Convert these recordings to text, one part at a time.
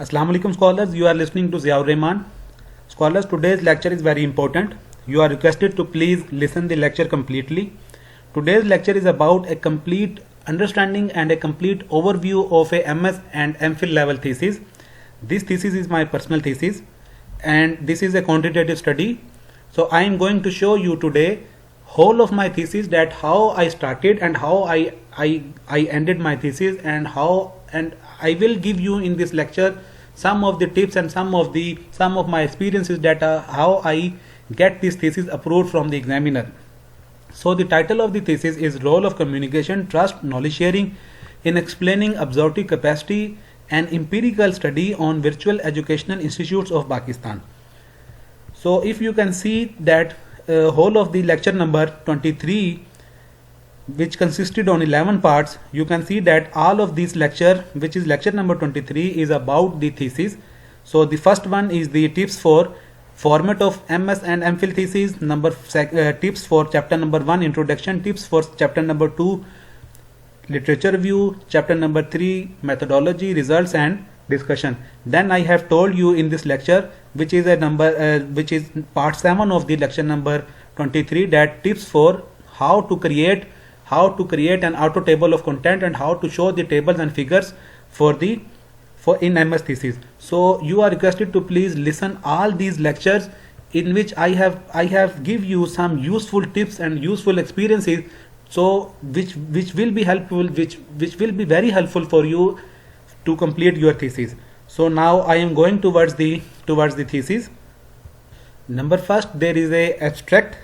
Assalamu alaikum scholars, you are listening to Ziaur Rahman. Scholars, today's lecture is very important. You are requested to please listen the lecture completely. Today's lecture is about a complete understanding and a complete overview of a MS and MPhil level thesis. This thesis is my personal thesis and this is a quantitative study. So I am going to show you today whole of my thesis, that how I started and how I ended my thesis, and I will give you in this lecture some of the tips and some of my experiences, that how I get this thesis approved from the examiner. So the title of the thesis is Role of Communication, Trust, Knowledge Sharing in Explaining Absorptive Capacity, an Empirical Study on Virtual Educational Institutes of Pakistan. So if you can see that whole of the lecture number 23, which consisted on 11 parts, you can see that all of these lecture, which is lecture number 23, is about the thesis. So the first one is the tips for format of MS and MPhil thesis, tips for chapter number 1 introduction, tips for chapter number 2 literature review, chapter number 3 methodology, results and discussion. Then I have told you in this lecture, which is part 7 of the lecture number 23, that tips for how to create an auto table of content and how to show the tables and figures for in MS thesis. So you are requested to please listen all these lectures, in which I have give you some useful tips and useful experiences, so which will be helpful, which will be very helpful for you to complete your thesis. So now I am going towards the thesis. Number first, there is a abstract.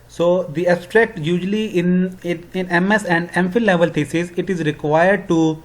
So the abstract, usually in MS and MPhil level thesis, it is required to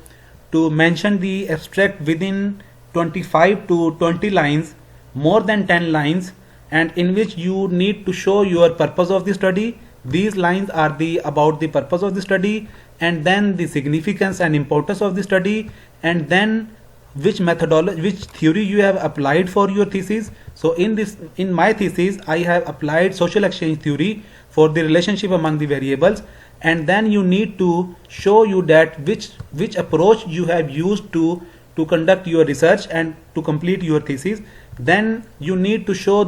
mention the abstract within 25 to 20 lines, more than 10 lines, and in which you need to show your purpose of the study. These lines are about the purpose of the study, and then the significance and importance of the study, and then which methodology, which theory you have applied for your thesis. So in my thesis, I have applied social exchange theory for the relationship among the variables, and then you need to show you that which approach you have used to conduct your research and to complete your thesis. Then you need to show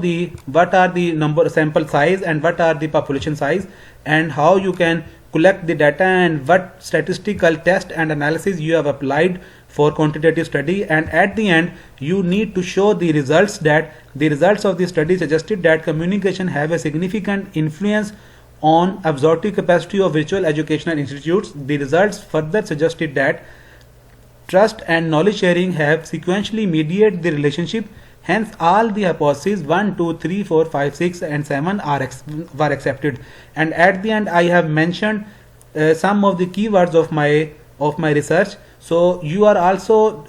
what are the sample size and what are the population size, and how you can collect the data, and what statistical test and analysis you have applied for quantitative study. And at the end, you need to show the results, that the results of the study suggested that communication have a significant influence on absorptive capacity of virtual educational institutes. The results further suggested that trust and knowledge sharing have sequentially mediated the relationship. Hence, all the hypotheses 1, 2, 3, 4, 5, 6 and 7 were accepted. And at the end, I have mentioned some of the keywords of my research. So you are also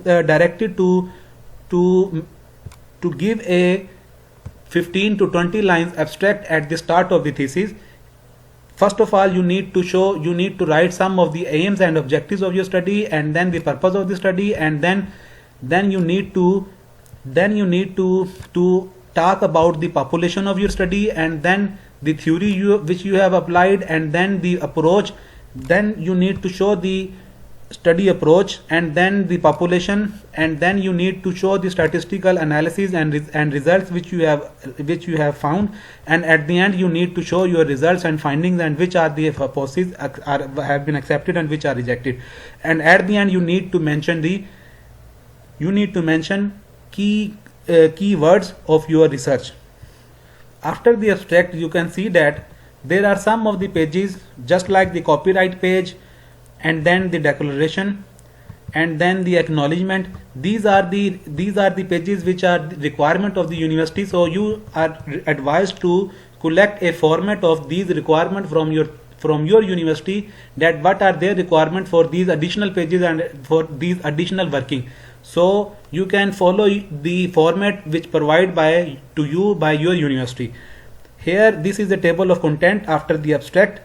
directed to give a 15 to 20 lines abstract at the start of the thesis. First of all, you need to write some of the aims and objectives of your study, and then the purpose of the study, and then you need to talk about the population of your study, and then the theory which you have applied, and then the approach. Then you need to show the study approach, and then the population, and then you need to show the statistical analysis and results which you have found, and at the end you need to show your results and findings, and which are the hypotheses have been accepted and which are rejected. And at the end, you need to mention keywords of your research. After the abstract, you can see that there are some of the pages, just like the copyright page, and then the declaration, and then the acknowledgement. These are the pages which are the requirement of the university. So you are advised to collect a format of these requirements from your university, that what are their requirement for these additional pages and for these additional working. So you can follow the format which provided by your university. Here, this is the table of content after the abstract.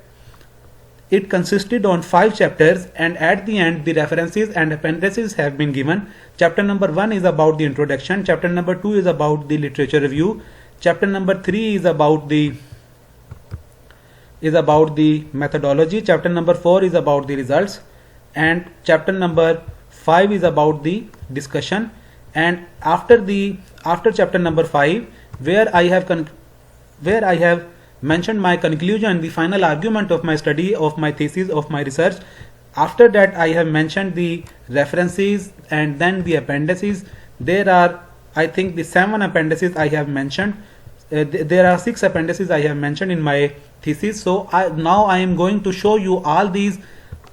It consisted on 5 chapters, and at the end the references and appendices have been given. Chapter number 1 is about the introduction, chapter number 2 is about the literature review, chapter number 3 is about the methodology, chapter number 4 is about the results, and chapter number 5 is about the discussion, and after chapter number 5, where I have mentioned my conclusion, the final argument of my study, of my thesis, of my research. After that, I have mentioned the references and then the appendices. There are, I think, the 7 appendices I have mentioned. There are 6 appendices I have mentioned in my thesis. So now I am going to show you all these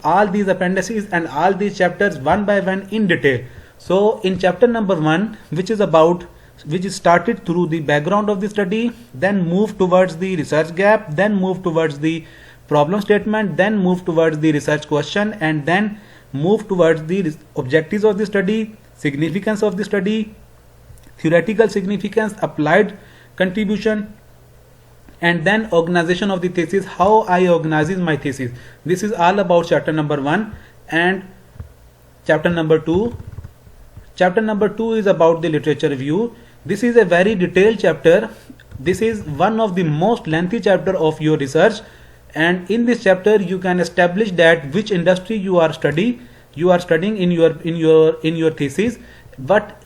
appendices and all these chapters one by one in detail. So in chapter number 1, which is started through the background of the study, then move towards the research gap, then move towards the problem statement, then move towards the research question, and then move towards the objectives of the study, significance of the study, theoretical significance, applied contribution, and then organization of the thesis, how I organize my thesis. This is all about chapter number 1. And chapter number 2. Chapter number 2 is about the literature review. This is a very detailed chapter. This is one of the most lengthy chapter of your research, and in this chapter you can establish that which industry you are studying in your thesis, what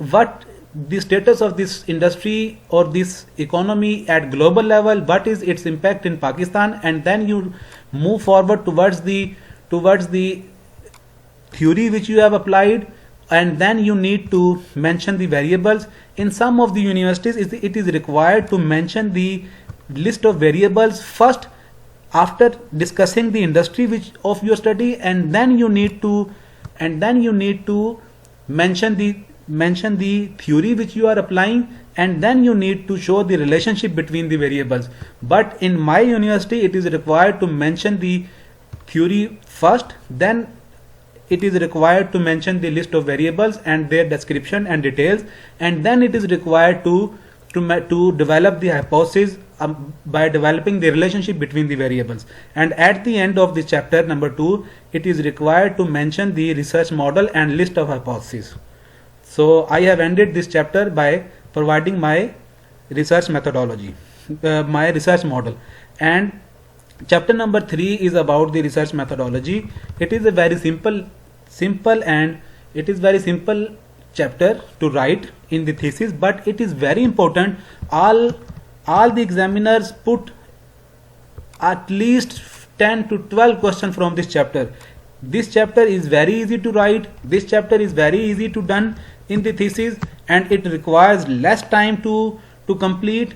the status of this industry or this economy at global level, what is its impact in Pakistan, and then you move forward towards the theory which you have applied, and then you need to mention the variables. In some of the universities it is required to mention the list of variables first after discussing the industry of your study, and then you need to mention the theory which you are applying, and then you need to show the relationship between the variables. But in my university it is required to mention the theory first, then it is required to mention the list of variables and their description and details, and then it is required to develop the hypothesis by developing the relationship between the variables. And at the end of the chapter number 2, it is required to mention the research model and list of hypotheses. So I have ended this chapter by providing my research methodology, my research model. And chapter number 3 is about the research methodology. It is a very simple and it is very simple chapter to write in the thesis, but it is very important. All the examiners put at least 10 to 12 questions from this chapter. This chapter is very easy to write. This chapter is very easy to done in the thesis, and it requires less time to complete.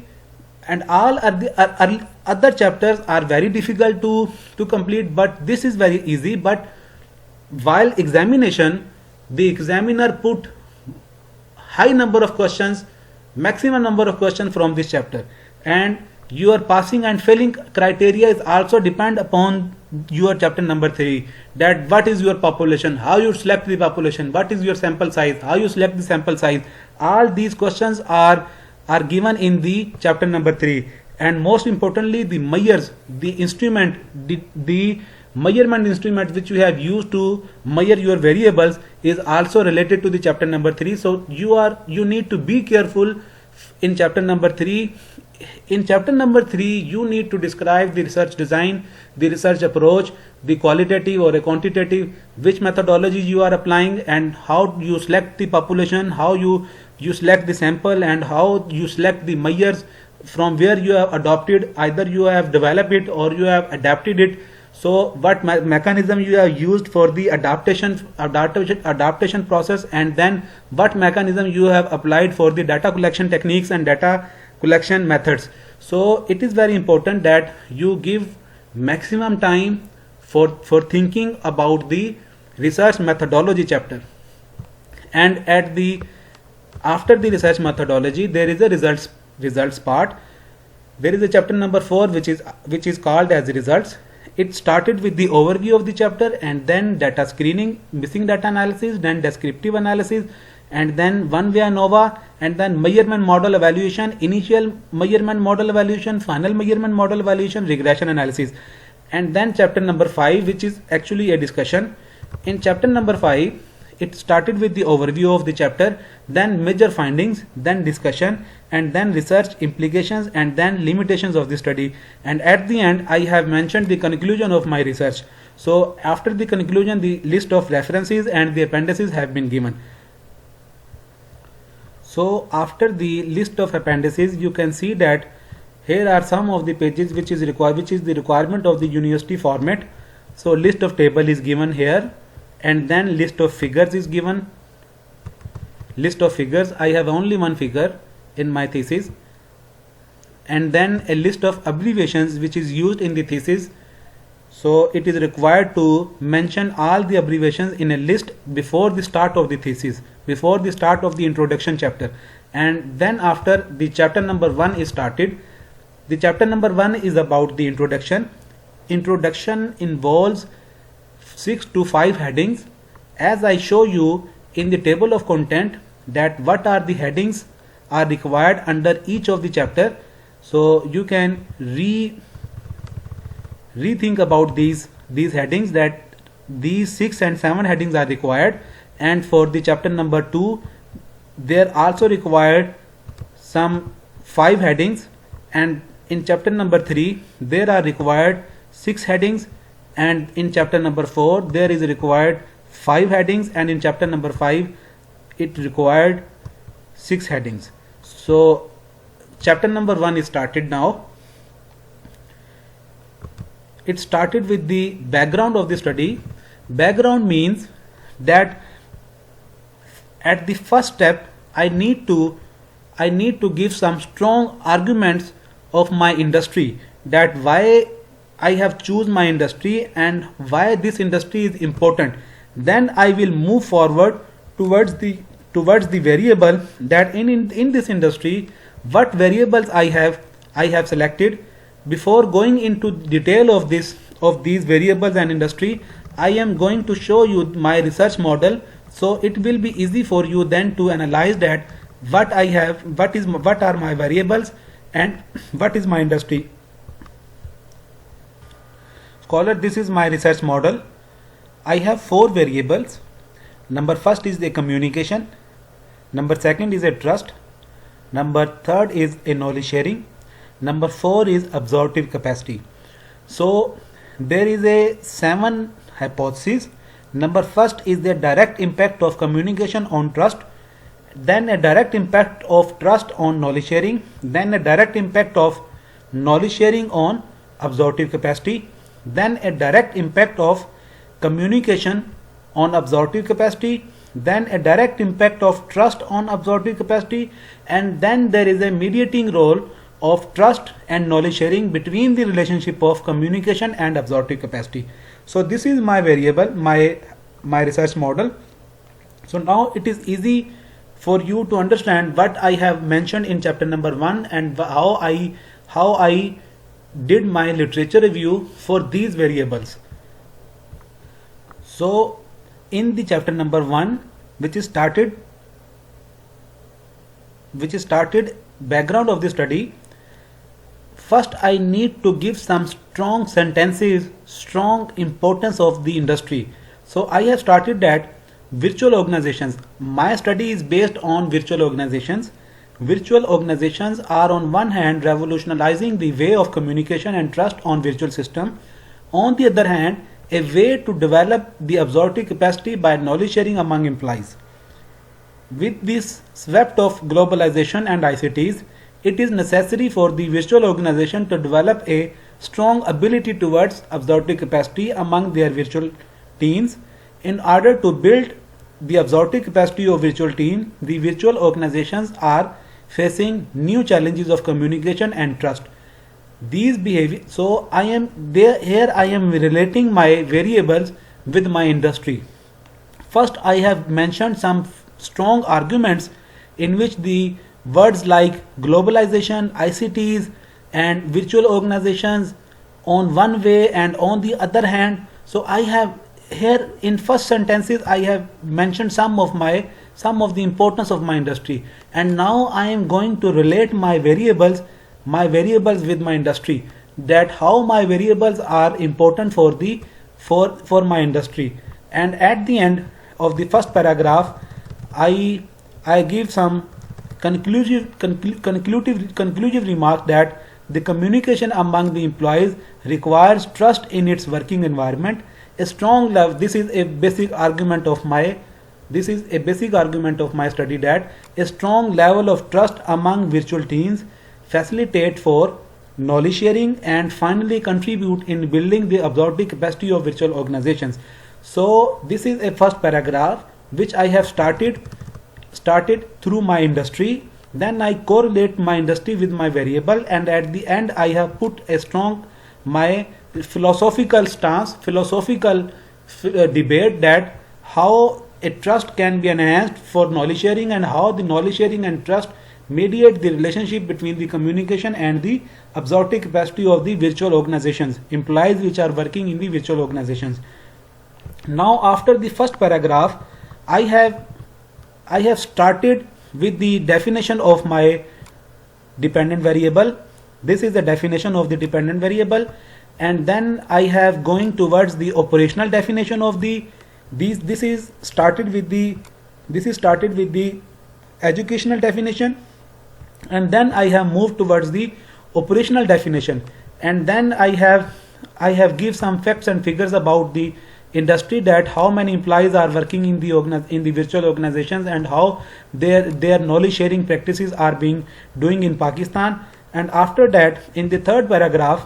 And all other chapters are very difficult to complete, but this is very easy. But while examination, the examiner put high number of questions, maximum number of questions from this chapter, and your passing and failing criteria is also depend upon your chapter number 3, that what is your population, how you select the population, what is your sample size, how you select the sample size. All these questions are given in the chapter number 3. And most importantly, the measures, the instrument, the measurement instrument which you have used to measure your variables is also related to the chapter number 3. So you need to be careful in chapter number 3. In chapter number 3, you need to describe the research design, the research approach, the qualitative or a quantitative, which methodology you are applying, and how you select the population, how you select the sample, and how you select the measures from where you have adopted, either you have developed it or you have adapted it. So what mechanism you have used for the adaptation process, and then what mechanism you have applied for the data collection techniques and data collection methods. So it is very important that you give maximum time for thinking about the research methodology chapter. And after the research methodology, there is a results part. There is a chapter number 4 which is called as results. It started with the overview of the chapter, and then data screening, missing data analysis, then descriptive analysis, and then one-way ANOVA, and then measurement model evaluation, initial measurement model evaluation, final measurement model evaluation, regression analysis. And then chapter number 5, which is actually a discussion. In chapter number 5, it started with the overview of the chapter, then major findings, then discussion, and then research implications, and then limitations of the study. And at the end, I have mentioned the conclusion of my research. So after the conclusion, the list of references and the appendices have been given. So after the list of appendices, you can see that here are some of the pages which is the requirement of the university format. So list of table is given here, and then list of figures is given. List of figures, I have only one figure in my thesis, and then a list of abbreviations which is used in the thesis. So it is required to mention all the abbreviations in a list before the start of the thesis, before the start of the introduction chapter. And then after the chapter number 1 is started, the chapter number 1 is about the introduction. Introduction involves 6 to 5 headings, as I show you in the table of content that what are the headings are required under each of the chapter. So you can rethink about these headings, that these 6 and 7 headings are required. And for the chapter number 2, there also required some 5 headings, and in chapter number 3 there are required 6 headings, and in chapter number 4 there is required 5 headings, and in chapter number 5 it required 6 headings. So chapter number 1 is started now. It started with the background of the study. Background means that at the first step I need to give some strong arguments of my industry, that why I have choose my industry and why this industry is important. Then I will move forward towards the variable, that in this industry what variables I have selected. Before going into detail of these variables and industry, I am going to show you my research model, so it will be easy for you then to analyze that what I have, what are my variables and what is my industry. Scholar, this is my research model. I have 4 variables. Number first is the communication, number second is a trust, number third is a knowledge sharing, number 4 is absorptive capacity. So there is a 7 hypotheses. Number first is the direct impact of communication on trust, then a direct impact of trust on knowledge sharing, then a direct impact of knowledge sharing on absorptive capacity, then a direct impact of communication on absorptive capacity, then a direct impact of trust on absorptive capacity, and then there is a mediating role of trust and knowledge sharing between the relationship of communication and absorptive capacity. So this is my variable, my research model. So now it is easy for you to understand what I have mentioned in chapter number 1 and how I did my literature review for these variables. So in the chapter number 1, which is started background of the study, first I need to give some strong sentences, strong importance of the industry. So I have started that virtual organizations. My study is based on virtual organizations. Virtual organizations are on one hand revolutionizing the way of communication and trust on virtual system. On the other hand, a way to develop the absorptive capacity by knowledge sharing among employees. With this swept of globalization and ICTs, it is necessary for the virtual organization to develop a strong ability towards absorptive capacity among their virtual teams. In order to build the absorptive capacity of virtual team, the virtual organizations are facing new challenges of communication and trust. These behavior. So I am there. Here I am relating my variables with my industry. First, I have mentioned some strong arguments in which the words like globalization, ICTs, and virtual organizations on one way and on the other hand. So I have here in first sentences I have mentioned some of the importance of my industry, and now I am going to relate my variables with my industry, that how my variables are important for my industry. And at the end of the first paragraph I give some conclusive remark that the communication among the employees requires trust in its working environment, a strong love. This is a basic argument of my study, that a strong level of trust among virtual teams facilitate for knowledge sharing and finally contribute in building the absorptive capacity of virtual organizations. So this is a first paragraph which I have started through my industry. Then I correlate my industry with my variable, and at the end I have put a strong my philosophical stance, debate that how a trust can be enhanced for knowledge sharing, and how the knowledge sharing and trust mediate the relationship between the communication and the absorptive capacity of the virtual organizations, employees which are working in the virtual organizations. Now after the first paragraph, I have started with the definition of my dependent variable. This is the definition of the dependent variable, and then I have going towards the operational definition of this is started with the educational definition, and then I have moved towards the operational definition, and then I have give some facts and figures about the industry, that how many employees are working in the virtual organizations, and how their knowledge sharing practices are being doing in Pakistan. And after that, in the third paragraph,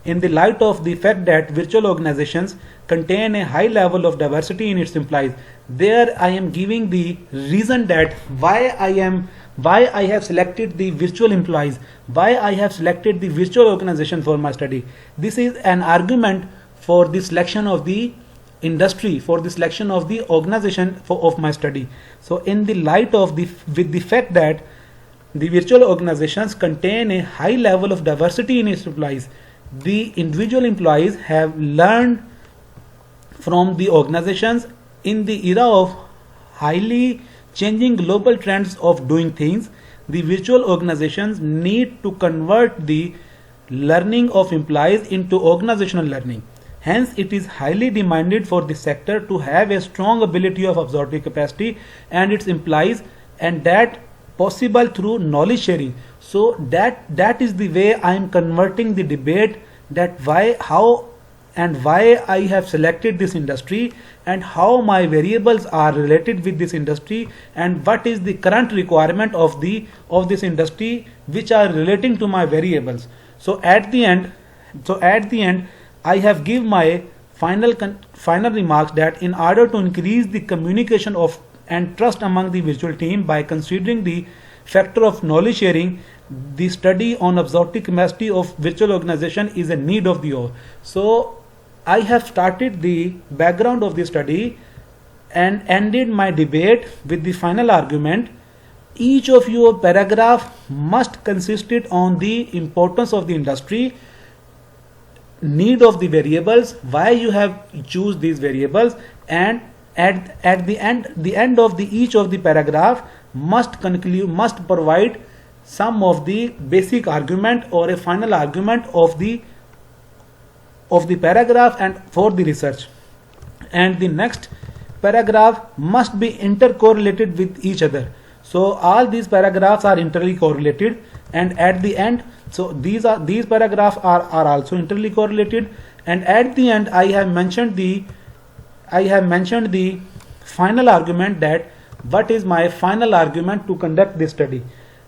in the light of the fact that virtual organizations contain a high level of diversity in its employees, there I am giving the reason that why I have selected the virtual employees, why I have selected the virtual organization for my study. This is an argument for the selection of the industry, for the selection of the organization of my study. So in the light of with the fact that the virtual organizations contain a high level of diversity in its employees, the individual employees have learned from the organizations in the era of highly changing global trends of doing things. The virtual organizations need to convert the learning of employees into organizational learning. Hence, it is highly demanded for the sector to have a strong ability of absorptive capacity and its employees, and that possible through knowledge sharing. So that is the way I am converting the debate, that why I have selected this industry, and how my variables are related with this industry, and what is the current requirement of this industry which are relating to my variables. So at the end I have give my final remarks, that in order to increase the communication of and trust among the virtual team by considering the factor of knowledge sharing, the study on absorptive capacity of virtual organization is a need of the hour. So I have started the background of the study and ended my debate with the final argument. Each of your paragraph must consisted on the importance of the industry, need of the variables, why you have choose these variables, and at the end of each of the paragraph must provide some of the basic argument or a final argument of the paragraph and for the research. And the next paragraph must be intercorrelated with each other. So all these paragraphs are interly correlated, and at the end, so these paragraphs are also interly correlated, and at the end I have mentioned the final argument, that what is my final argument to conduct this study.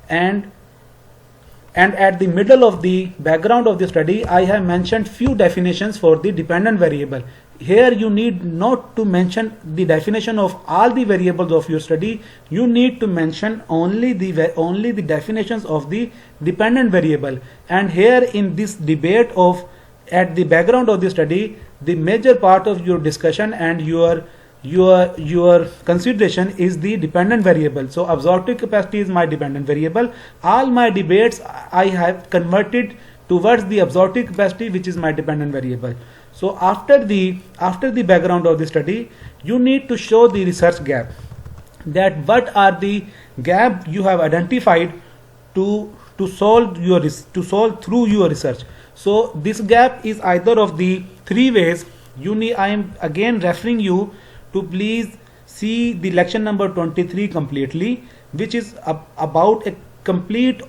And at the middle of the background of the study, I have mentioned few definitions for the dependent variable. Here you need not to mention the definition of all the variables of your study. You need to mention only the definitions of the dependent variable. And here in this debate of at the background of the study, the major part of your discussion and your consideration is the dependent variable. So absorptive capacity is my dependent variable. All my debates I have converted towards the absorptive capacity, which is my dependent variable. So after the background of the study, you need to show the research gap, that what are the gap you have identified to solve through your research. So this gap is either of the three ways. I am again referring you to please see the lecture number 23 completely, which is about a complete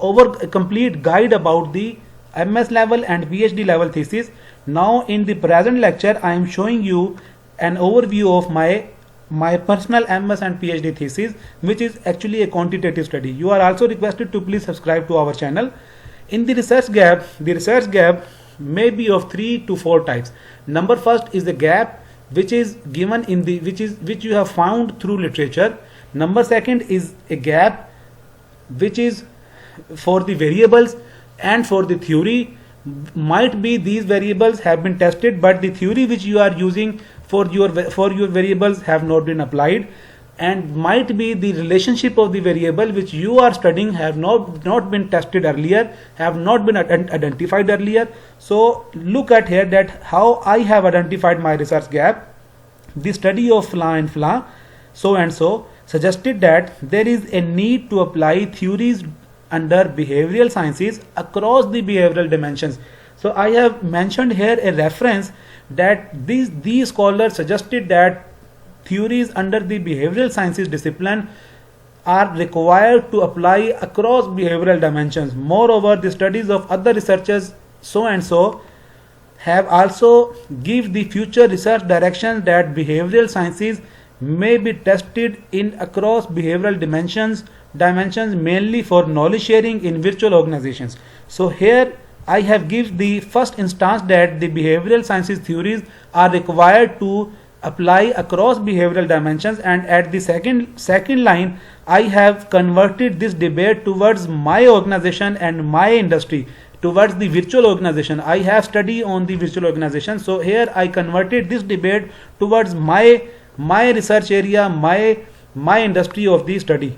guide about the MS level and PhD level thesis Now in the present lecture I am showing you an overview of my personal MS and PhD thesis, which is actually a quantitative study. You are also requested to please subscribe to our channel. In the research gap may be of 3 to 4 types. Number first is the gap which is given in the which you have found through literature. Number second is a gap which is for the variables and for the theory. Might be these variables have been tested, but the theory which you are using for your variables have not been applied, and might be the relationship of the variable which you are studying have not been tested earlier, have not been identified earlier. So look at here that how I have identified my research gap. The study of flan and flan, so and so, suggested that there is a need to apply theories under behavioral sciences across the behavioral dimensions. So I have mentioned here a reference that these scholars suggested that theories under the behavioral sciences discipline are required to apply across behavioral dimensions. Moreover, the studies of other researchers so and so have also give the future research direction that behavioral sciences may be tested in across behavioral dimensions mainly for knowledge sharing in virtual organizations. So here I have give the first instance that the behavioral sciences theories are required to apply across behavioral dimensions, and at the second line I have converted this debate towards my organization and my industry, towards the virtual organization. I have studied on the virtual organization, so here I converted this debate towards my research area, my industry of the study.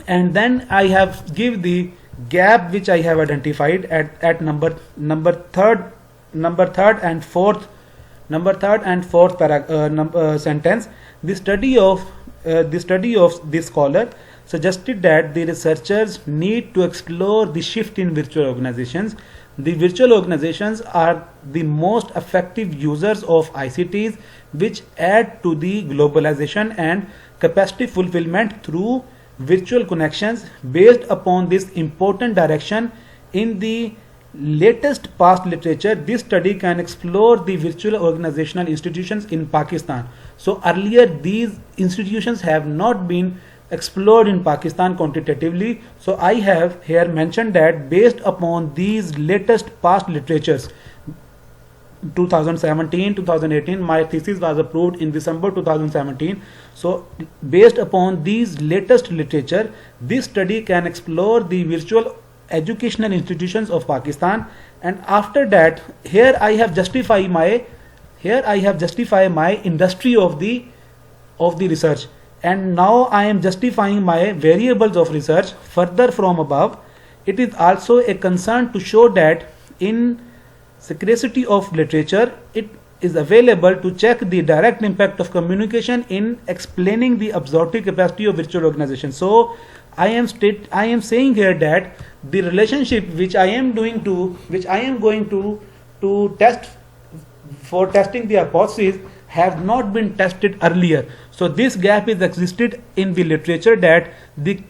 And then I have give the gap which I have identified at number third and fourth sentence. The study of this scholar suggested that the researchers need to explore the shift in virtual organizations. The virtual organizations are the most effective users of ICTs, which add to the globalization and capacity fulfillment through virtual connections. Based upon this important direction in the latest past literature, this study can explore the virtual organizational institutions in Pakistan. So earlier these institutions have not been explored in Pakistan quantitatively. So I have here mentioned that based upon these latest past literatures, 2017, 2018, my thesis was approved in December 2017. So based upon these latest literature, this study can explore the virtual educational institutions of Pakistan. And after that, here I have justified my industry of the research, and now I am justifying my variables of research. Further from above, it is also a concern to show that in scarcity of literature, it is available to check the direct impact of communication in explaining the absorptive capacity of virtual organization. So I am saying here that the relationship which I am going to test for testing the hypothesis have not been tested earlier. So this gap is existed in the literature, that the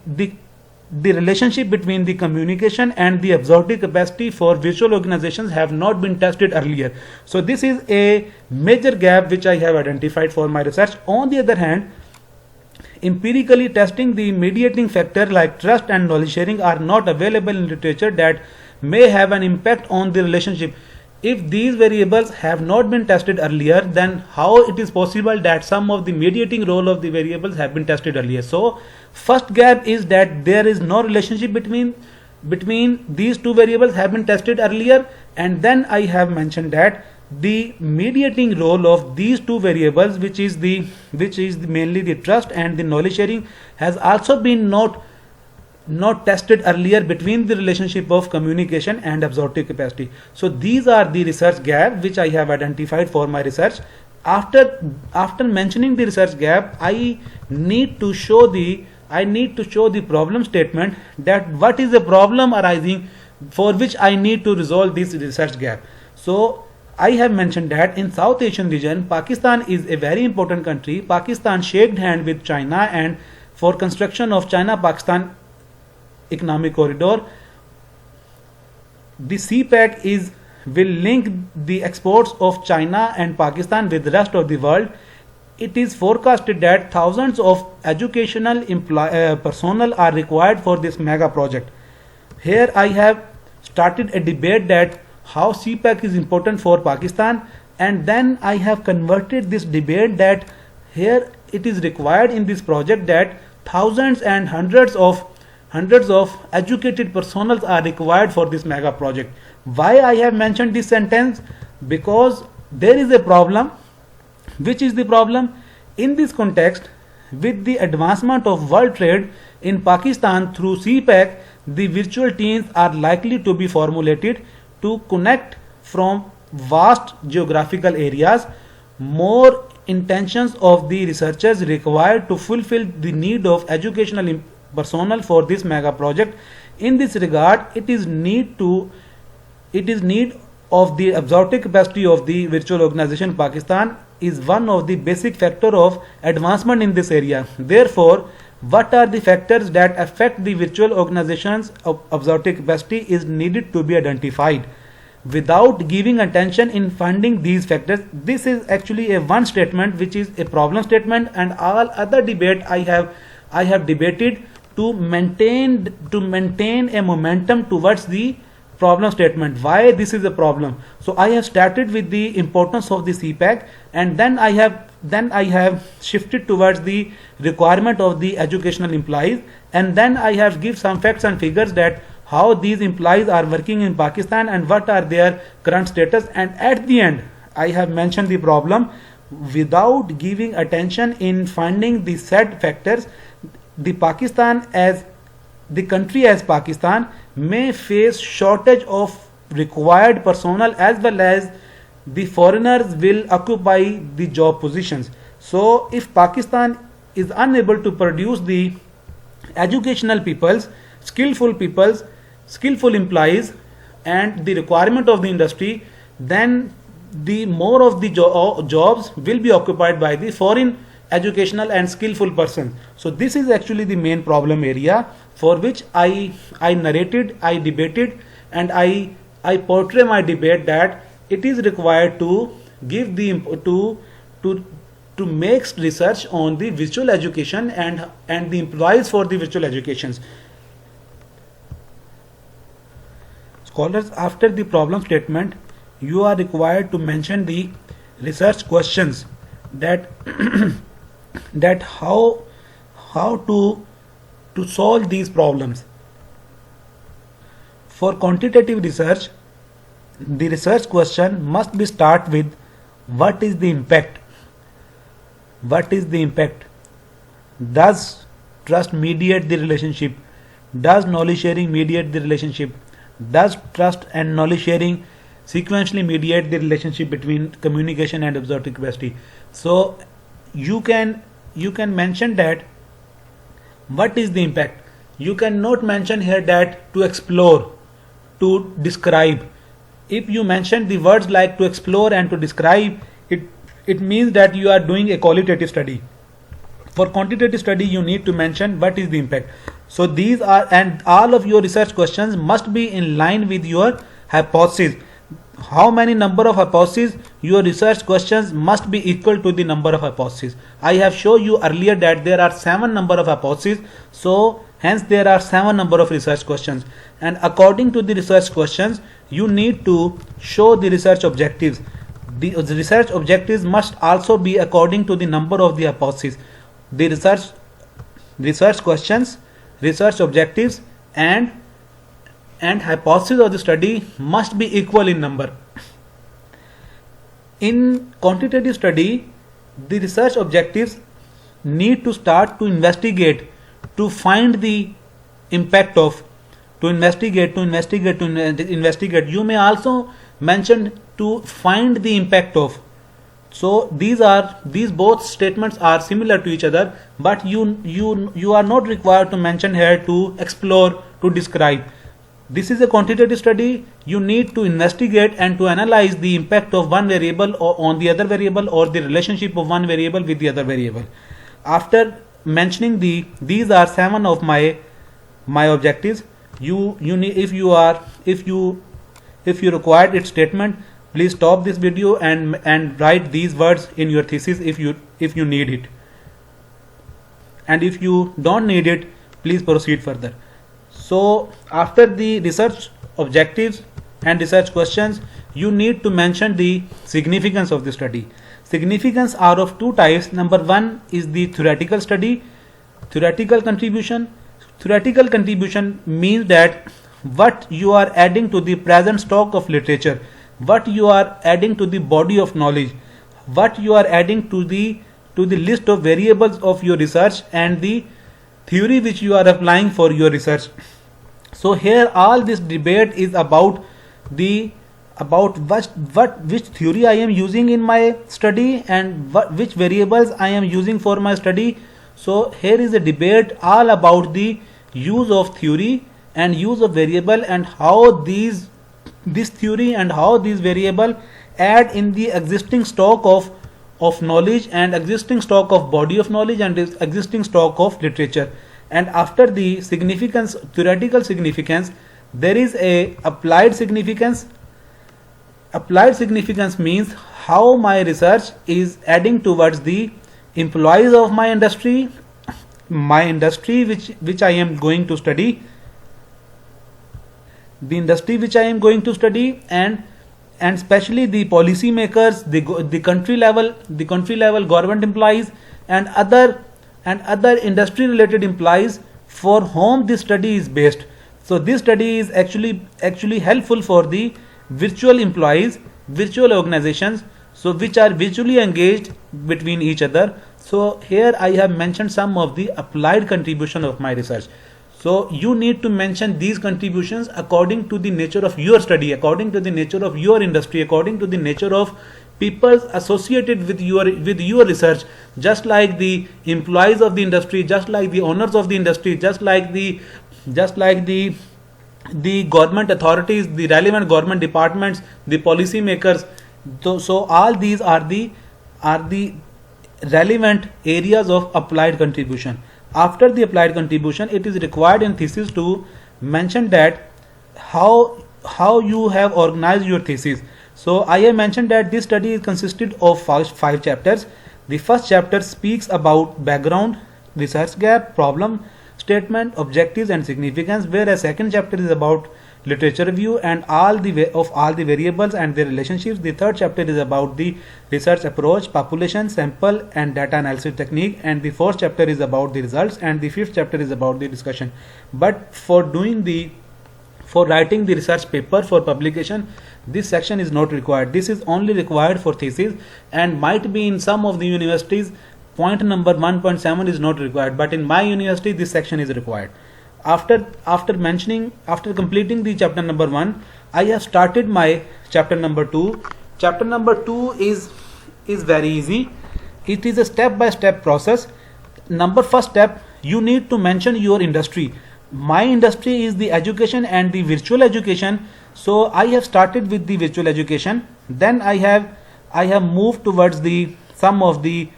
relationship between the communication and the absorptive capacity for virtual organizations have not been tested earlier. So this is a major gap which I have identified for my research. On the other hand, empirically testing the mediating factor like trust and knowledge sharing are not available in literature that may have an impact on the relationship. If these variables have not been tested earlier, then how it is possible that some of the mediating role of the variables have been tested earlier? So first gap is that there is no relationship between these two variables have been tested earlier, and then I have mentioned that the mediating role of these two variables, which is mainly the trust and the knowledge sharing, has also been not tested earlier between the relationship of communication and absorptive capacity. So these are the research gap which I have identified for my research. After mentioning the research gap, I need to show the problem statement, that what is the problem arising for which I need to resolve this research gap. So I have mentioned that in South Asian region, Pakistan is a very important country. Pakistan shaked hand with China and for construction of China-Pakistan economic corridor. The CPEC is will link the exports of China and Pakistan with the rest of the world. It is forecasted that thousands of educational personnel are required for this mega project. Here I have started a debate that how CPEC is important for Pakistan, and then I have converted this debate that here it is required in this project that thousands and hundreds of educated personnel are required for this mega project. Why I have mentioned this sentence? Because there is a problem. Which is the problem? In this context, with the advancement of world trade in Pakistan through CPEC, the virtual teams are likely to be formulated to connect from vast geographical areas. More intentions of the researchers required to fulfill the need of educational personnel for this mega project. In this regard, it is need of the absorptive capacity of the virtual organization Pakistan is one of the basic factor of advancement in this area. Therefore, what are the factors that affect the virtual organization's absorptive capacity is needed to be identified. Without giving attention in finding these factors, this is actually a one statement which is a problem statement, and all other debate I have debated to maintain a momentum towards the problem statement. Why this is a problem? So I have started with the importance of the CPEC, and then I have shifted towards the requirement of the educational employees, and then I have give some facts and figures that how these employees are working in Pakistan and what are their current status, and at the end I have mentioned the problem. Without giving attention in finding the said factors, the country as Pakistan may face shortage of required personnel, as well as the foreigners will occupy the job positions. So if Pakistan is unable to produce the educational peoples, skillful employees, and the requirement of the industry, then the more of the jobs will be occupied by the foreign educational and skillful persons. So this is actually the main problem area for which I narrated, I debated, and I portray my debate that it is required to give the to make research on the virtual education and the employees for the virtual educations. Scholars, after the problem statement, you are required to mention the research questions that that how to solve these problems. For quantitative research, the research question must be start with what is the impact? What is the impact? Does trust mediate the relationship? Does knowledge sharing mediate the relationship? Does trust and knowledge sharing sequentially mediate the relationship between communication and absorptive capacity? So you can mention that what is the impact. You cannot mention here that to explore, to describe. If you mention the words like to explore and to describe, it means that you are doing a qualitative study. For quantitative study, you need to mention what is the impact. So these are, and all of your research questions must be in line with your hypothesis. How many number of hypotheses? Your research questions must be equal to the number of hypotheses. I have shown you earlier that there are 7 number of hypotheses, so hence there are 7 number of research questions, and according to the research questions you need to show the research objectives. The research objectives must also be according to the number of the hypotheses. The research questions, research objectives, and hypothesis of the study must be equal in number. In quantitative study, the research objectives need to start to investigate, to find the impact of, to investigate. You may also mention to find the impact of. So these both statements are similar to each other, but you are not required to mention here to explore, to describe. This is a quantitative study. You need to investigate and to analyze the impact of one variable on the other variable, or the relationship of one variable with the other variable. After mentioning these are 7 of my objectives. You need, if If you required its statement, please stop this video and write these words in your thesis if you need it. And if you don't need it, please proceed further. So after the research objectives and research questions, you need to mention the significance of the study. Significance are of two types. Number one is the theoretical study, theoretical contribution. Theoretical contribution means that what you are adding to the present stock of literature, what you are adding to the body of knowledge, what you are adding to the list of variables of your research and the theory which you are applying for your research. So here all this debate is about which theory I am using in my study and which variables I am using for my study. So here is a debate all about the use of theory and use of variable and how this theory and how these variable add in the existing stock of knowledge and existing stock of body of knowledge and existing stock of literature. And after the significance, theoretical significance, there is a applied significance. Applied significance means how my research is adding towards the employees of my industry which I am going to study, the industry which I am going to study, and especially the policy makers, the country level government employees and other industry related employees for whom this study is based. So this study is actually helpful for the virtual employees, virtual organizations, so which are visually engaged between each other. So here I have mentioned some of the applied contribution of my research. So you need to mention these contributions according to the nature of your study, according to the nature of your industry, according to the nature of people associated with your research, just like the employees of the industry, just like the owners of the industry, just like the government authorities, the relevant government departments, the policy makers. So all these are the relevant areas of applied contribution. After the applied contribution, it is required in thesis to mention that how you have organized your thesis. So I have mentioned that this study is consisted of five chapters. The first chapter speaks about background, research gap, problem statement, objectives and significance, whereas second chapter is about literature review and all the variables and their relationships. The third chapter is about the research approach, population, sample and data analysis technique, and the fourth chapter is about the results, and the fifth chapter is about the discussion. But for writing the research paper for publication, this section is not required. This is only required for thesis, and might be in some of the universities point number 1.7 is not required, but in my university this section is required. After completing the chapter number 1, I have started my chapter number 2. Chapter number 2 is very easy. It is a step-by-step process. First step, you need to mention your industry. My industry is the education and the virtual education. So I have started with the virtual education. Then I have moved towards some of the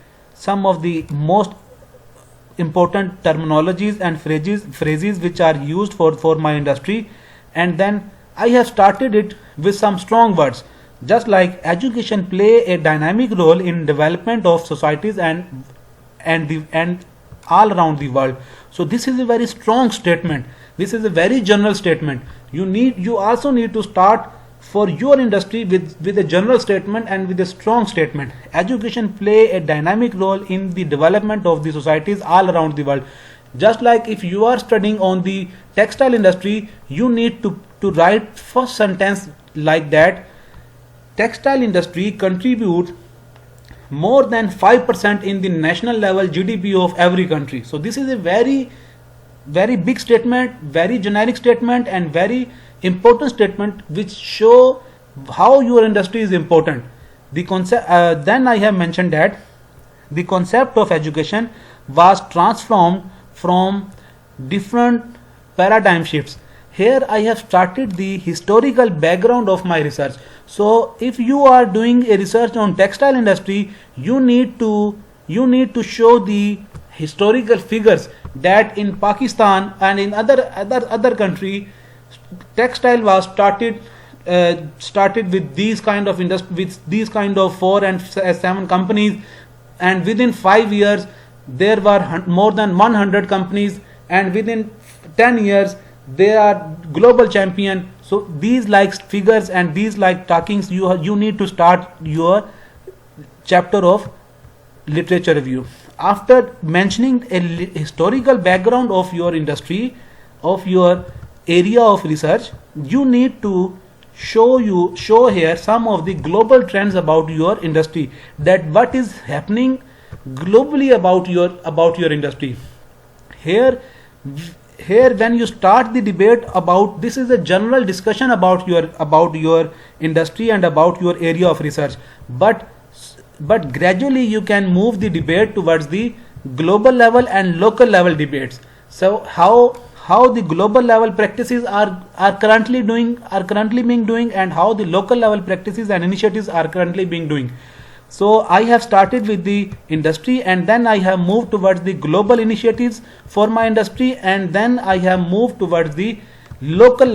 most important terminologies and phrases which are used for my industry, and then I have started it with some strong words, just like education play a dynamic role in development of societies and all around the world. So this is a very strong statement. This is a very general statement. You also need to start for your industry with a general statement and with a strong statement. Education play a dynamic role in the development of the societies all around the world. Just like if you are studying on the textile industry, you need to write first sentence like that. Textile industry contributes more than 5% in the national level GDP of every country. So this is a very, very big statement, very generic statement and very important statement which show how your industry is important. The concept then I have mentioned that the concept of education was transformed from different paradigm shifts. Here I have started the historical background of my research. So if you are doing a research on textile industry, you need to show the historical figures that in Pakistan and in other country, textile was started started with these kind of with these kind of 4 and 7 companies, and within 5 years there were more than 100 companies, and within 10 years they are global champion. So these like figures and these like talkings, you need to start your chapter of literature review. After mentioning a historical background of your industry, of your area of research, you need to show here some of the global trends about your industry, that what is happening globally about your industry. Here when you start the debate about, this is a general discussion about your industry and about your area of research, but gradually you can move the debate towards the global level and local level debates. So how the global level practices are currently being doing, and how the local level practices and initiatives are currently being doing. So I have started with the industry, and then I have moved towards the global initiatives for my industry, and then I have moved towards the local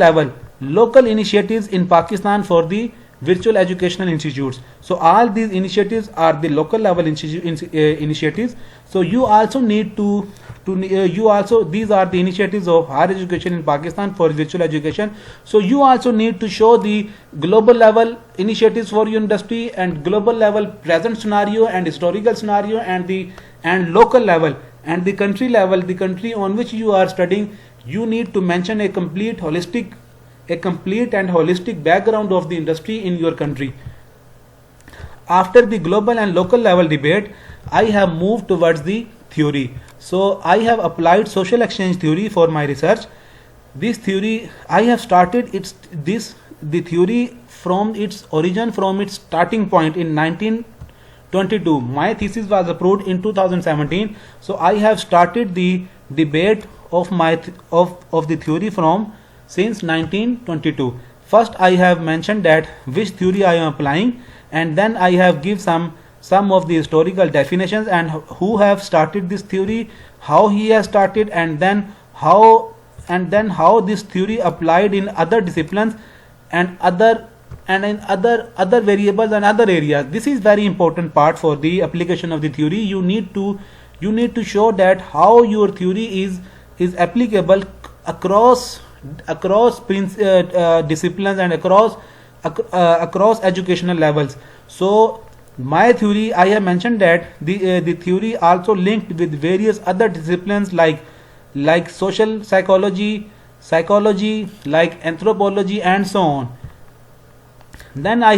initiatives in Pakistan for the virtual educational institutes. So all these initiatives are the local level initiatives. So you also need to these are the initiatives of higher education in Pakistan for virtual education. So you also need to show the global level initiatives for your industry, and global level present scenario and historical scenario, and local level and the country level, the country on which you are studying. You need to mention a complete and holistic background of the industry in your country. After the global and local level debate, I have moved towards the theory. So I have applied social exchange theory for my research. This theory I have started the theory from its origin, from its starting point in 1922. My thesis was approved in 2017. So I have started the debate of the theory from since 1922. First I have mentioned that which theory I am applying, and then I have give some of the historical definitions and who have started this theory, how he has started, and then how this theory applied in other disciplines and in other variables and other areas. This is very important part for the application of the theory. You need to show that how your theory is applicable across disciplines and across educational levels. So my theory, I have mentioned that the theory also linked with various other disciplines like social psychology, like anthropology, and so on. Then I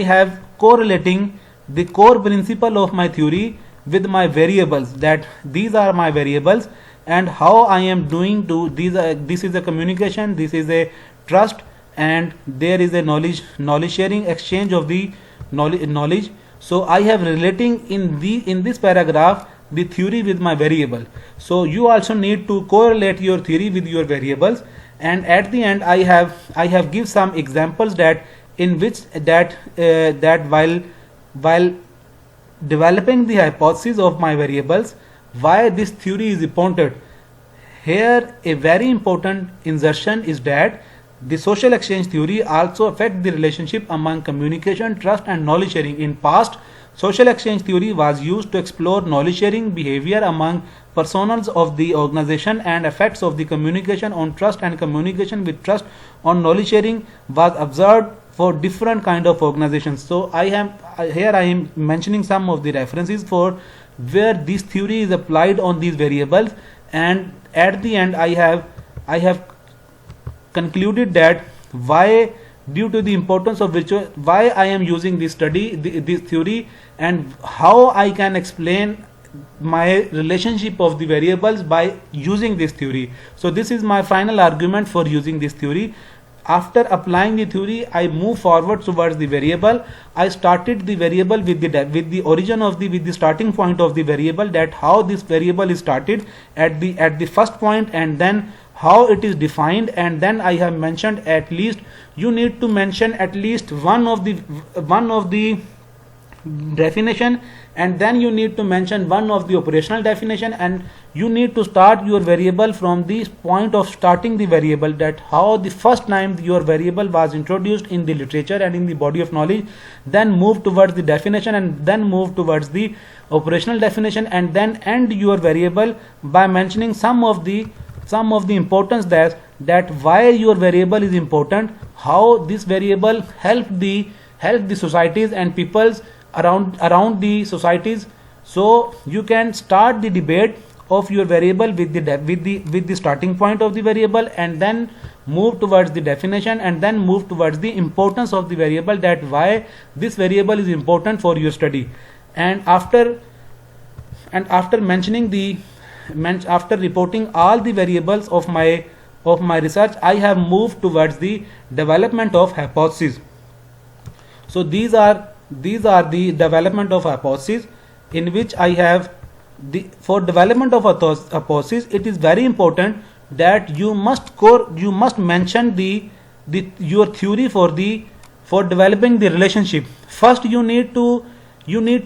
have correlating the core principle of my theory with my variables, that these are my variables and how I am doing to these. This is a communication, this is a trust, and there is a knowledge sharing, exchange of the knowledge. So I have relating in this paragraph the theory with my variable. So you also need to correlate your theory with your variables, and at the end I have give some examples that in which that while developing the hypothesis of my variables, why this theory is important. Here a very important insertion is that the social exchange theory also affect the relationship among communication, trust, and knowledge sharing. In past, social exchange theory was used to explore knowledge sharing behavior among personals of the organization, and effects of the communication on trust and communication with trust on knowledge sharing was observed for different kind of organizations. So I am mentioning some of the references for where this theory is applied on these variables, and at the end I have concluded that why, due to the importance of why I am using this this theory, and how I can explain my relationship of the variables by using this theory. So this is my final argument for using this theory. After applying the theory, I move forward towards the variable. I started the variable with the origin of with the starting point of the variable, that how this variable is started at the first point, and then how it is defined, and then I have mentioned at least, you need to mention at least one of the definition, and then you need to mention one of the operational definition, and you need to start your variable from the point of starting the variable, that how the first time your variable was introduced in the literature and in the body of knowledge, then move towards the definition, and then move towards the operational definition, and then end your variable by mentioning some of the importance, that why your variable is important, how this variable help the societies and peoples around the societies. So you can start the debate of your variable with the starting point of the variable, and then move towards the definition, and then move towards the importance of the variable, that why this variable is important for your study. And after mentioning after reporting all the variables of my research, I have moved towards the development of hypotheses. So these are the development of hypothesis, in which I have for development of hypothesis, it is very important that you must mention your theory for developing the relationship. First you need to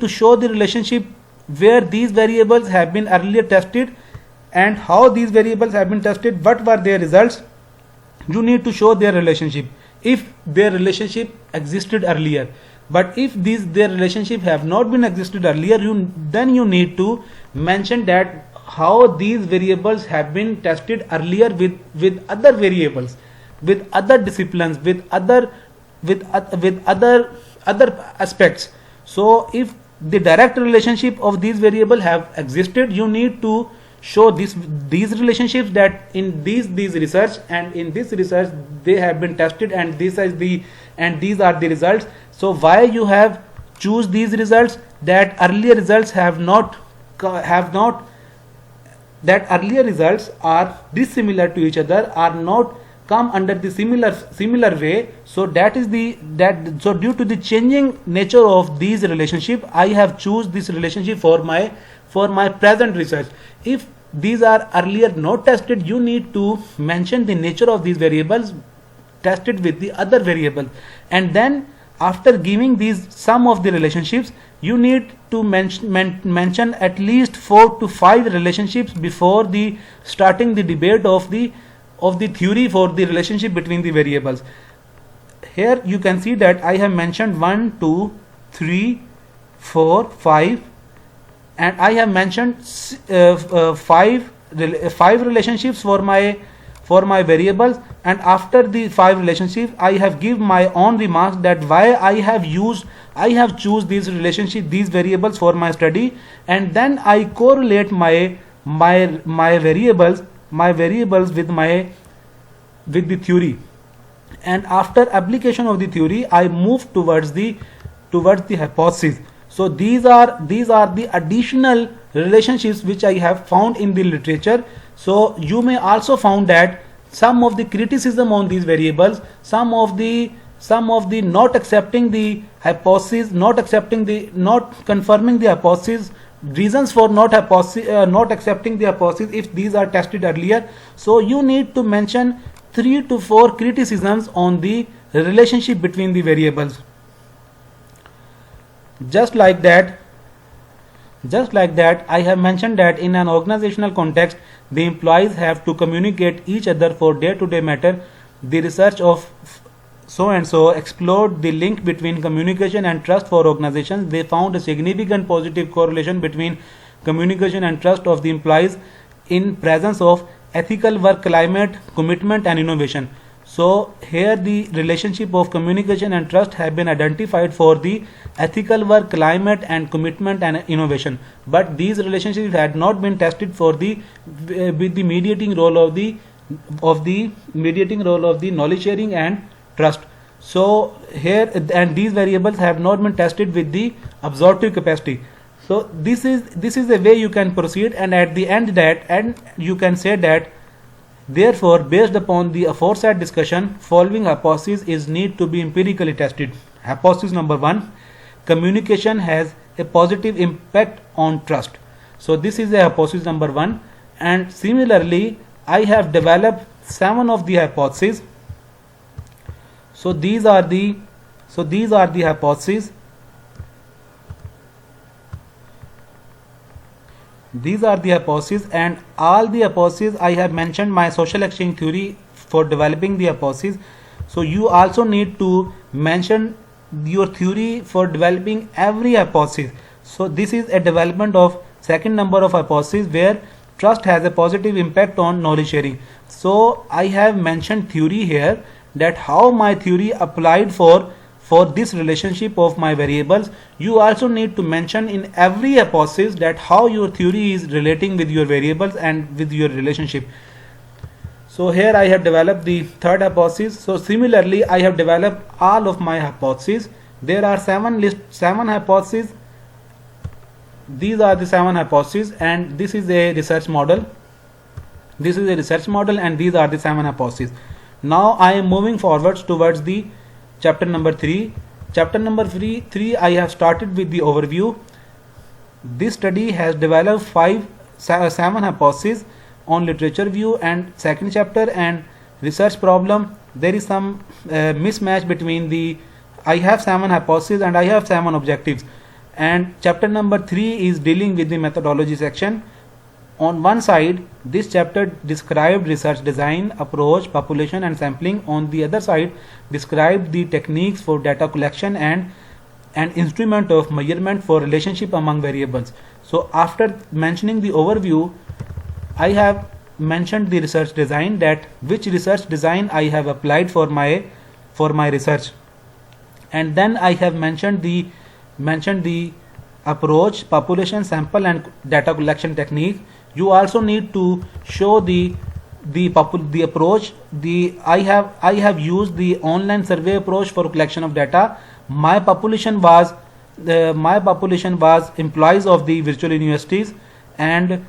show the relationship where these variables have been earlier tested, and how these variables have been tested, what were their results. You need to show their relationship, if their relationship existed earlier. But if their relationship have not been existed earlier, then you need to mention that how these variables have been tested earlier with other variables, with other disciplines, with other aspects. So if the direct relationship of these variables have existed, you need to show these relationships, that in these research, and in this research they have been tested, and these are the results. So why you have choose these results, that earlier results that earlier results are dissimilar to each other, are not come under the similar way. So so due to the changing nature of these relationship, I have choose this relationship for my present research. If these are earlier not tested, you need to mention the nature of these variables tested with the other variable, and then after giving these some of the relationships, you need to mention at least 4 to 5 relationships before the starting the debate of the theory for the relationship between the variables. Here you can see that I have mentioned 1, 2, 3, 4, 5, and I have mentioned 5 relationships for my variables, and after the 5 relationships I have give my own remarks, that why I have choose these relationship, these variables for my study, and then I correlate my variables with the theory, and after application of the theory I move towards the hypothesis. So these are the additional relationships which I have found in the literature. So you may also found that some of the criticism on these variables, some of the not accepting the hypothesis, not confirming the hypothesis, reasons for not accepting the hypothesis if these are tested earlier. So you need to mention 3 to 4 criticisms on the relationship between the variables. Just like that, I have mentioned that in an organizational context, the employees have to communicate each other for day-to-day matter. The research of so and so explored the link between communication and trust for organizations. They found a significant positive correlation between communication and trust of the employees in presence of ethical work climate, commitment and innovation. So here the relationship of communication and trust have been identified for the ethical work climate and commitment and innovation, but these relationships had not been tested for with the mediating role of the knowledge sharing and trust. So here, and these variables have not been tested with the absorptive capacity. So this is the way you can proceed, and at the end you can say that therefore, based upon the aforesaid discussion, following hypothesis is need to be empirically tested. Hypothesis number 1: communication has a positive impact on trust. So this is a hypothesis number 1, and similarly I have developed 7 of the hypotheses. So these are the hypotheses. These are the hypotheses, and all the hypotheses I have mentioned my social exchange theory for developing the hypothesis. So you also need to mention your theory for developing every hypothesis. So this is a development of second number of hypothesis where trust has a positive impact on knowledge sharing. So I have mentioned theory here, that how my theory applied for this relationship of my variables. You also need to mention in every hypothesis that how your theory is relating with your variables and with your relationship. So here I have developed the third hypothesis. So similarly I have developed all of my hypotheses. There are seven hypotheses. These are the 7 hypotheses, and this is a research model. This is a research model, and these are the 7 hypotheses. Now I am moving forwards towards the chapter number 3. Chapter number 3 I have started with the overview. This study has developed 7 hypotheses on literature view and second chapter and research problem. There is some mismatch between the I have 7 hypotheses and I have 7 objectives. And chapter number 3 is dealing with the methodology section. On one side, this chapter described research design, approach, population and sampling. On the other side, described the techniques for data collection and an instrument of measurement for relationship among variables. So after mentioning the overview, I have mentioned the research design, that which research design I have applied for my research. And then I have mentioned the approach, population, sample and data collection technique. You also need to show the approach. I have used the online survey approach for collection of data. My population was employees of the virtual universities, and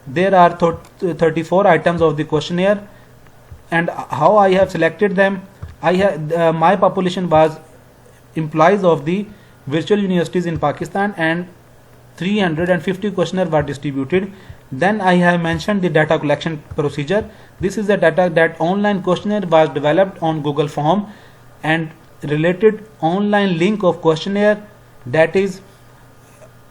there are 34 items of the questionnaire. And how I have selected them, my population was employees of the virtual universities in Pakistan, and 350 questionnaires were distributed. Then I have mentioned the data collection procedure. This is the data that online questionnaire was developed on Google Form and related online link of questionnaire. That is,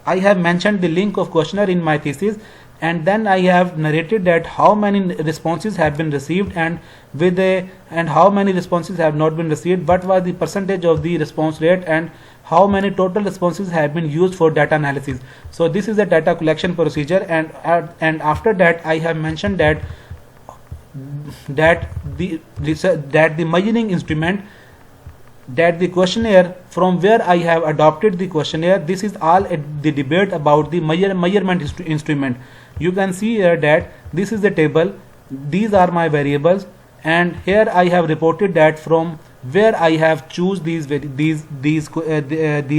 I have mentioned the link of questionnaire in my thesis, and then I have narrated that how many responses have been received and how many responses have not been received, what was the percentage of the response rate, and how many total responses have been used for data analysis. So this is the data collection procedure, and after that I have mentioned that the measuring instrument, that the questionnaire from where I have adopted the questionnaire. This is all the debate about the measurement instrument. You can see here that this is the table, these are my variables, and here I have reported that from where I have choose these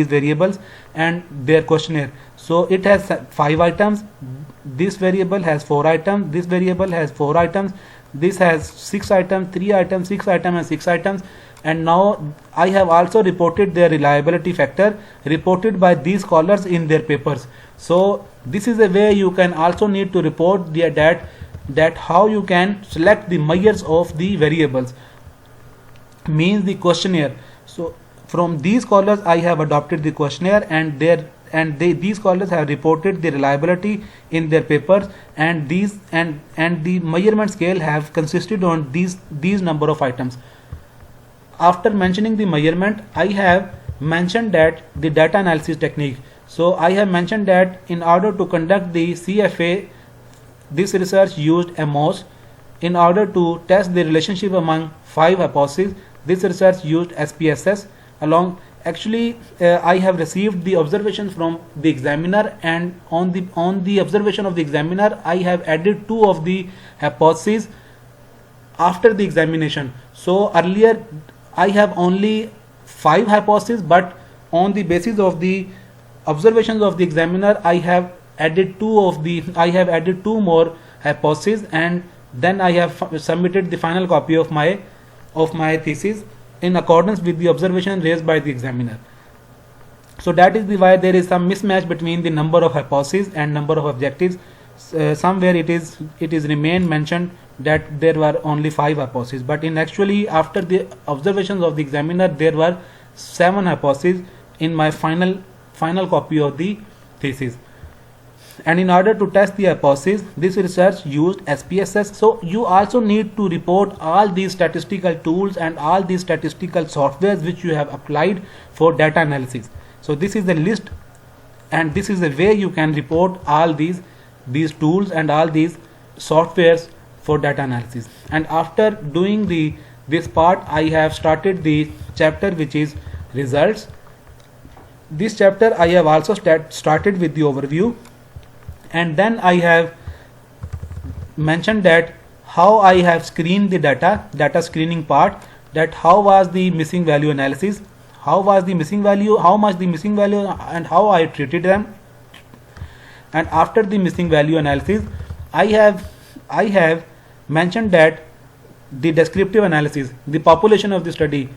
variables and their questionnaire. So it has 5 items. This variable has 4 items. This variable has 4 items. This has 6 items, 3 items, 6 items, and 6 items. And now I have also reported their reliability factor reported by these scholars in their papers. So this is a way you can also need to report that how you can select the measures of the variables, means the questionnaire. So from these scholars I have adopted the questionnaire, and these scholars have reported the reliability in their papers, and the measurement scale have consisted on these number of items. After mentioning the measurement, I have mentioned that the data analysis technique. So I have mentioned that in order to conduct the CFA, this research used MOS. In order to test the relationship among 5 hypotheses, this research used SPSS. I have received the observations from the examiner, and on the observation of the examiner, I have added 2 of the hypotheses after the examination. So earlier I have only 5 hypotheses, but on the basis of the observations of the examiner, I have added 2 more hypotheses, and then I have submitted the final copy of my thesis in accordance with the observation raised by the examiner. So that is why there is some mismatch between the number of hypotheses and number of objectives. Somewhere it is remained mentioned that there were only 5 hypotheses, but in actually after the observations of the examiner there were 7 hypotheses in my final copy of the thesis. and in order to test the hypothesis, this research used SPSS. So you also need to report all these statistical tools and all these statistical softwares which you have applied for data analysis. So this is the list, and this is the way you can report all these tools and all these softwares for data analysis. And after doing this part, I have started the chapter which is results. This chapter I have also started with the overview, and then I have mentioned that how I have screened the data screening part, that how was the missing value analysis, how was the missing value, how much the missing value, and how I treated them. And after the missing value analysis, I have mentioned that the descriptive analysis, the population of the study.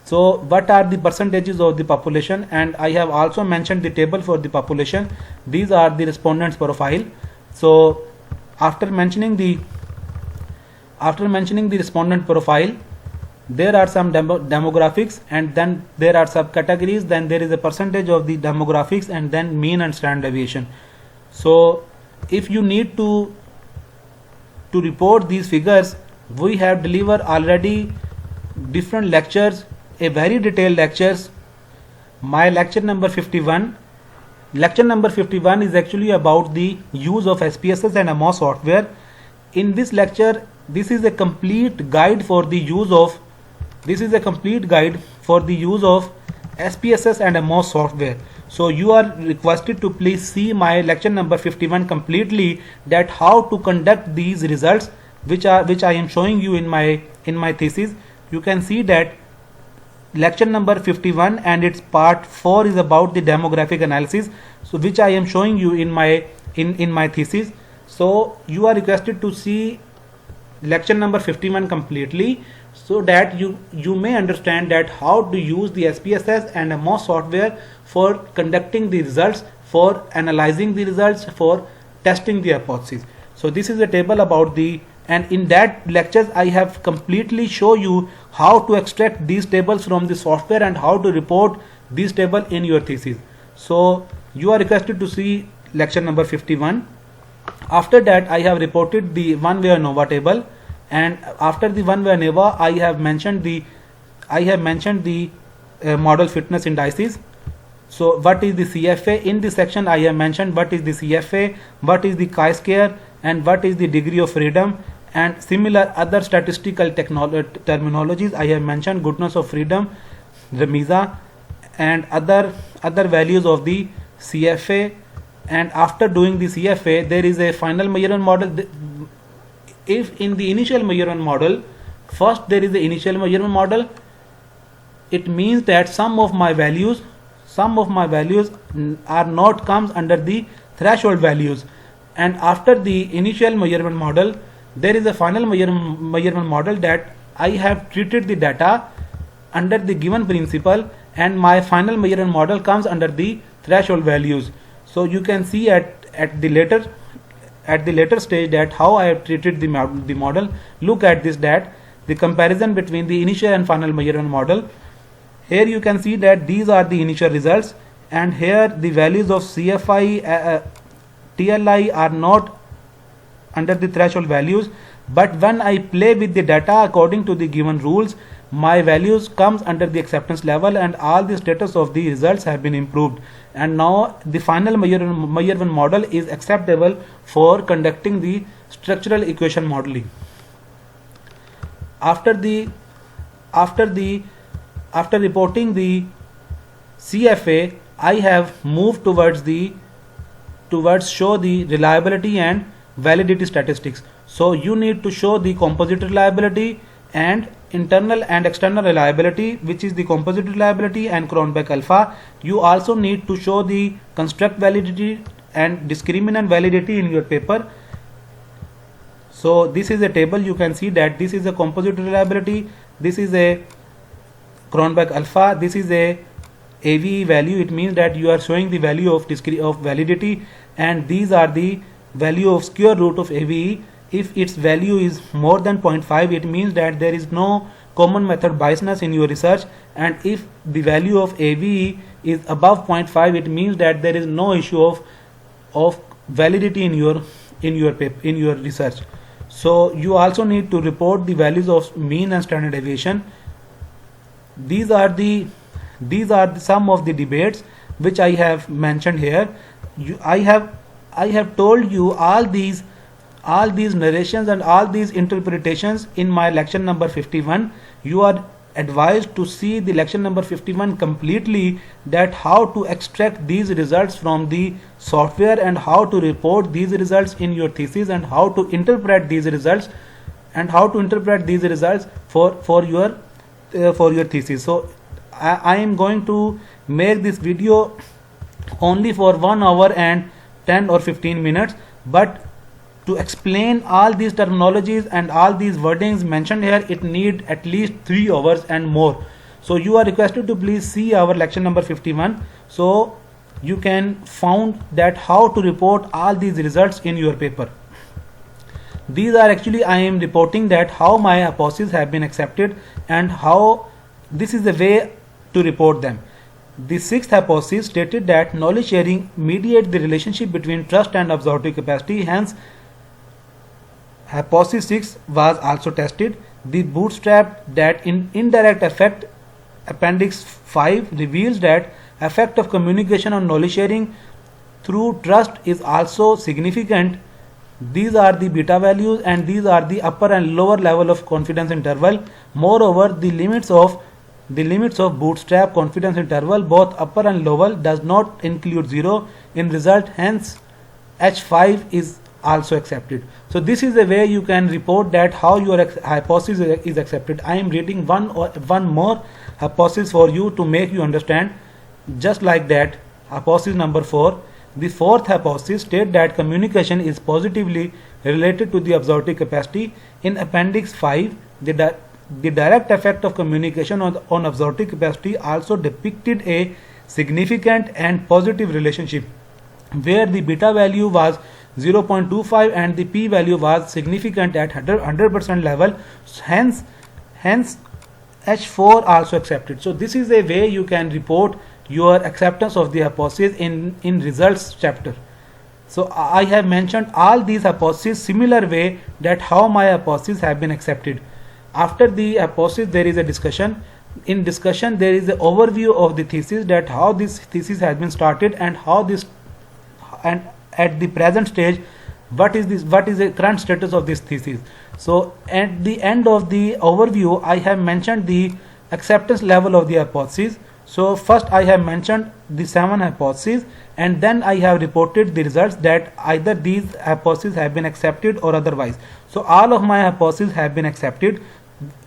So what are the percentages of the population, and I have also mentioned the table for the population. These are the respondents profile. So after mentioning the respondent profile, there are some demographics, and then there are subcategories, then there is a percentage of the demographics, and then mean and standard deviation. So if you need to report these figures, we have delivered already different lectures, a very detailed lectures. My lecture number 51 is actually about the use of SPSS and MOS software. In this lecture, this is a complete guide for the use of SPSS and MOS software. So you are requested to please see my lecture number 51 completely, that how to conduct these results which I am showing you in my thesis. You can see that lecture number 51 and its part 4 is about the demographic analysis, so which I am showing you in my thesis. So you are requested to see lecture number 51 completely, so that you may understand that how to use the SPSS and MOS software for conducting the results, for analyzing the results, for testing the hypothesis. So this is a table about and in that lectures I have completely show you how to extract these tables from the software and how to report these table in your thesis. So you are requested to see lecture number 51. After that, I have reported the one-way ANOVA table, and after the one-way ANOVA, I have mentioned the model fitness indices. So what is the CFA? In this section I have mentioned what is the CFA, what is the chi-square, and what is the degree of freedom, and similar other statistical terminologies. I have mentioned goodness of freedom, Ramiza, and other values of the CFA. And after doing the CFA, there is a final measurement model. If in the initial measurement model, first there is the initial measurement model, it means that some of my values are not comes under the threshold values. And after the initial measurement model, there is a final measurement model, that I have treated the data under the given principle, and my final measurement model comes under the threshold values. So you can see at the later stage that how I have treated the model. Look at this, that the comparison between the initial and final measurement model. Here you can see that these are the initial results, and here the values of CFI, TLI are not under the threshold values, but when I play with the data according to the given rules, my values comes under the acceptance level, and all the status of the results have been improved, and now the final measurement model is acceptable for conducting the structural equation modeling. After reporting the CFA, I have moved towards show the reliability and validity statistics. So you need to show the composite reliability and internal and external reliability, which is the composite reliability and Cronbach alpha. You also need to show the construct validity and discriminant validity in your paper. So this is a table. You can see that this is a composite reliability, this is a Cronbach alpha, this is a AVE value. It means that you are showing the value of validity, and these are the value of square root of AVE. If its value is more than 0.5, it means that there is no common method biasness in your research, and if the value of AVE is above 0.5, it means that there is no issue of validity in your paper, in your research. So you also need to report the values of mean and standard deviation. These are the some of the debates which I have mentioned here. I have told you all these narrations and all these interpretations in my lecture number 51. You are advised to see the lecture number 51 completely, that how to extract these results from the software and how to report these results in your thesis and how to interpret these results for your thesis. So I am going to make this video only for 1 hour and 10 or 15 minutes, but to explain all these terminologies and all these wordings mentioned here, it need at least 3 hours and more. So you are requested to please see our lecture number 51, so you can found that how to report all these results in your paper. These are actually, I am reporting that how my hypotheses have been accepted and how this is the way to report them. The sixth hypothesis stated that knowledge sharing mediates the relationship between trust and absorptive capacity. Hence, hypothesis 6 was also tested. The bootstrap that in indirect effect, appendix 5 reveals that effect of communication on knowledge sharing through trust is also significant. These are the beta values and these are the upper and lower level of confidence interval. Moreover, the limits of bootstrap confidence interval, both upper and lower, does not include 0 in result. Hence, H5 is also accepted. So this is the way you can report that how your hypothesis is accepted. I am reading one more hypothesis for you to make you understand. Just like that, hypothesis number 4. The fourth hypothesis states that communication is positively related to the absorptive capacity. In appendix 5, the direct effect of communication on absorptive capacity also depicted a significant and positive relationship, where the beta value was 0.25 and the p value was significant at 100% level. Hence H4 also accepted. So this is a way you can report your acceptance of the hypothesis in results chapter. So I have mentioned all these hypotheses similar way, that how my hypotheses have been accepted. After the hypothesis there is a discussion. In discussion there is an overview of the thesis, that how this thesis has been started and how this, and at the present stage what is the current status of this thesis. So at the end of the overview I have mentioned the acceptance level of the hypothesis. So first I have mentioned the 7 hypotheses and then I have reported the results, that either these hypotheses have been accepted or otherwise. So all of my hypotheses have been accepted.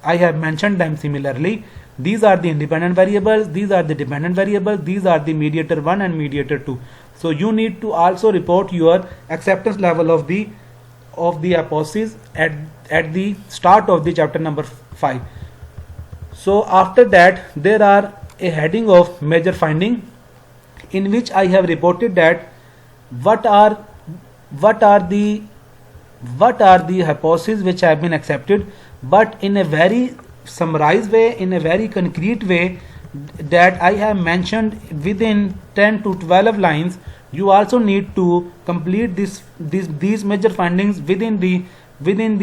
I have mentioned them similarly. These are the independent variables, these are the dependent variables, these are the mediator 1 and mediator 2. So you need to also report your acceptance level of the hypothesis at the start of the chapter number 5. So after that there are a heading of major finding, in which I have reported that what are the hypotheses which have been accepted, but in a very summarized way, in a very concrete way, that I have mentioned within 10 to 12 lines. You also need to complete these major findings within the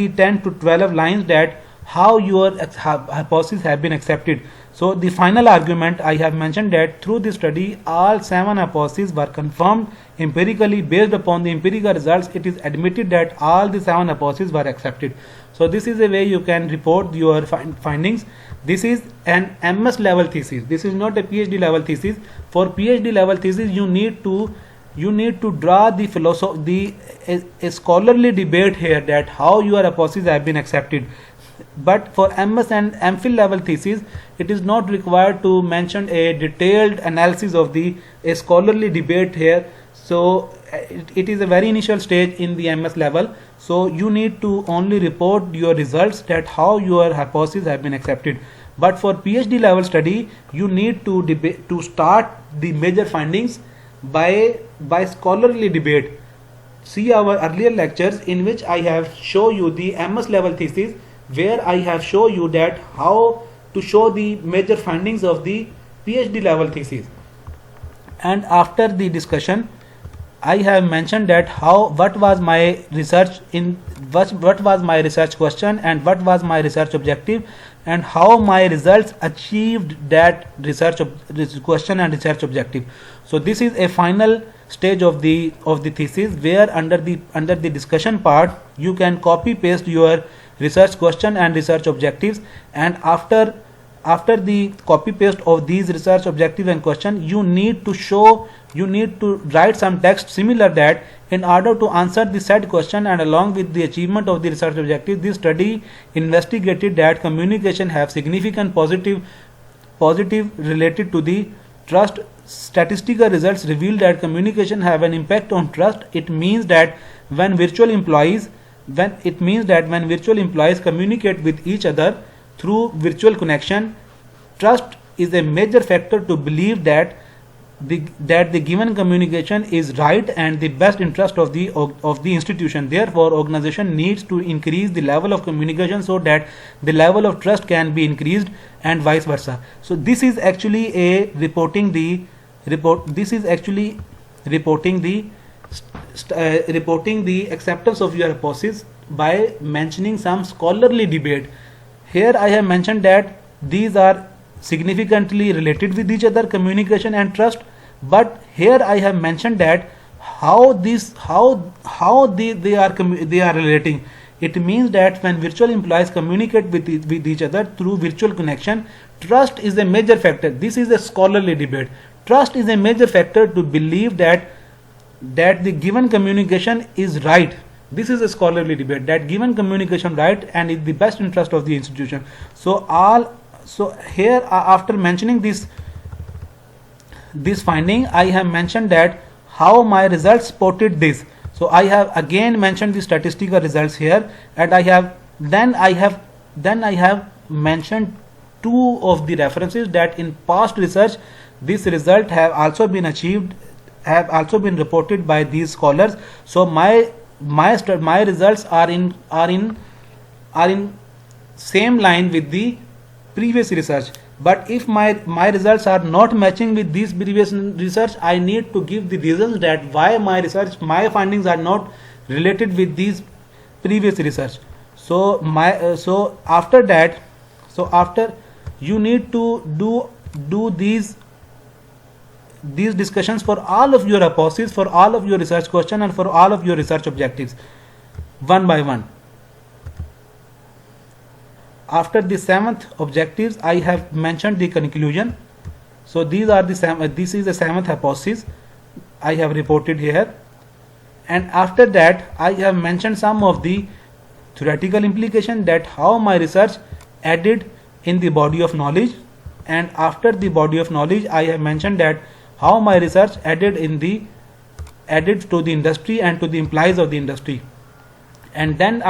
10 to 12 lines, that how your hypotheses have been accepted. So the final argument, I have mentioned that through this study all 7 hypotheses were confirmed empirically. Based upon the empirical results, it is admitted that all the 7 hypotheses were accepted. So this is a way you can report your findings. This is an MS level thesis. This is not a PhD level thesis. For PhD level thesis you need to draw the philosophy, a scholarly debate here, that how your hypotheses have been accepted. But for MS and MPhil level thesis, it is not required to mention a detailed analysis of a scholarly debate here. So it is a very initial stage in the MS level. So you need to only report your results, that how your hypotheses have been accepted. But for PhD level study, you need to start the major findings by scholarly debate. See our earlier lectures in which I have shown you the MS level thesis, where I have shown you that how to show the major findings of the PhD level thesis. And after the discussion, I have mentioned that what was my research what was my research question and what was my research objective, and how my results achieved that question and research objective. So this is a final stage of the thesis, where under the discussion part you can copy paste your research question and research objectives, and after the copy paste of these research objective and question, you need to write some text similar that in order to answer the said question and along with the achievement of the research objective, this study investigated that communication have significant positive related to the trust. Statistical results reveal that communication have an impact on trust. It means that when virtual employees communicate with each other through virtual connection, trust is a major factor to believe that the given communication is right and the best interest of the institution. Therefore, organization needs to increase the level of communication so that the level of trust can be increased, and vice versa. So this is actually reporting the acceptance of your hypothesis by mentioning some scholarly debate. Here I have mentioned that these are significantly related with each other, communication and trust, but here I have mentioned that how they are relating. It means that when virtual employees communicate with each other through virtual connection, trust is a major factor. This is a scholarly debate. Trust is a major factor to believe that the given communication is right. This is a scholarly debate, that given communication right and is the best interest of the institution. So here after mentioning this finding, I have mentioned that how my results supported this. So I have again mentioned the statistical results here, and I have mentioned two of the references that in past research this result have also been reported by these scholars. So my results are in same line with the previous research. But if my results are not matching with this previous research, I need to give the reasons that why my findings are not related with these previous research. So after you need to do these discussions for all of your hypotheses, for all of your research question and for all of your research objectives, one by one. After the 7th objectives, I have mentioned the conclusion. So this is the 7th hypothesis I have reported here, and after that I have mentioned some of the theoretical implication, that how my research added in the body of knowledge, and after the body of knowledge I have mentioned that how my research added to the industry and to the employees of the industry. And then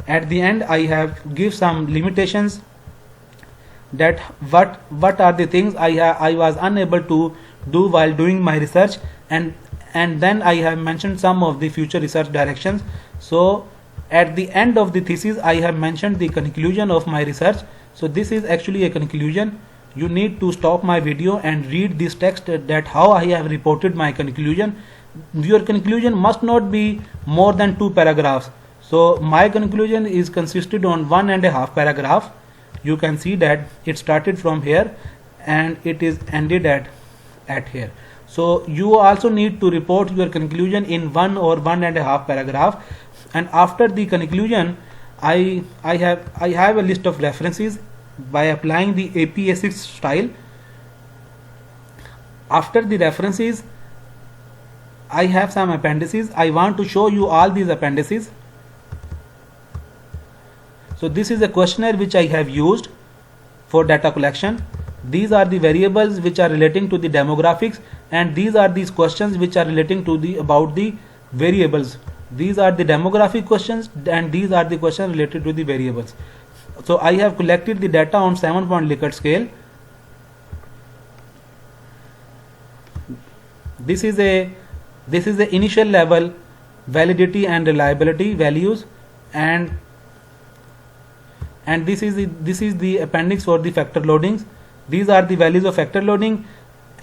at the end I have give some limitations, that what are the things I was unable to do while doing my research, and then I have mentioned some of the future research directions. So at the end of the thesis I have mentioned the conclusion of my research. So this is actually a conclusion. You need to stop my video and read this text, that how I have reported my conclusion. Your conclusion must not be more than 2 paragraphs. So my conclusion is consisted on 1.5 paragraph. You can see that it started from here and it is ended at here. So you also need to report your conclusion in 1 or 1.5 paragraph. And after the conclusion, I have a list of references by applying the APA6 style. After the references, I have some appendices. I want to show you all these appendices. So this is a questionnaire which I have used for data collection. These are the variables which are relating to the demographics, and these are these questions which are relating to about the variables. These are the demographic questions and these are the questions related to the variables. So I have collected the data on 7-point Likert scale. This is the initial level validity and reliability values, and this is the appendix for the factor loadings. These are the values of factor loading,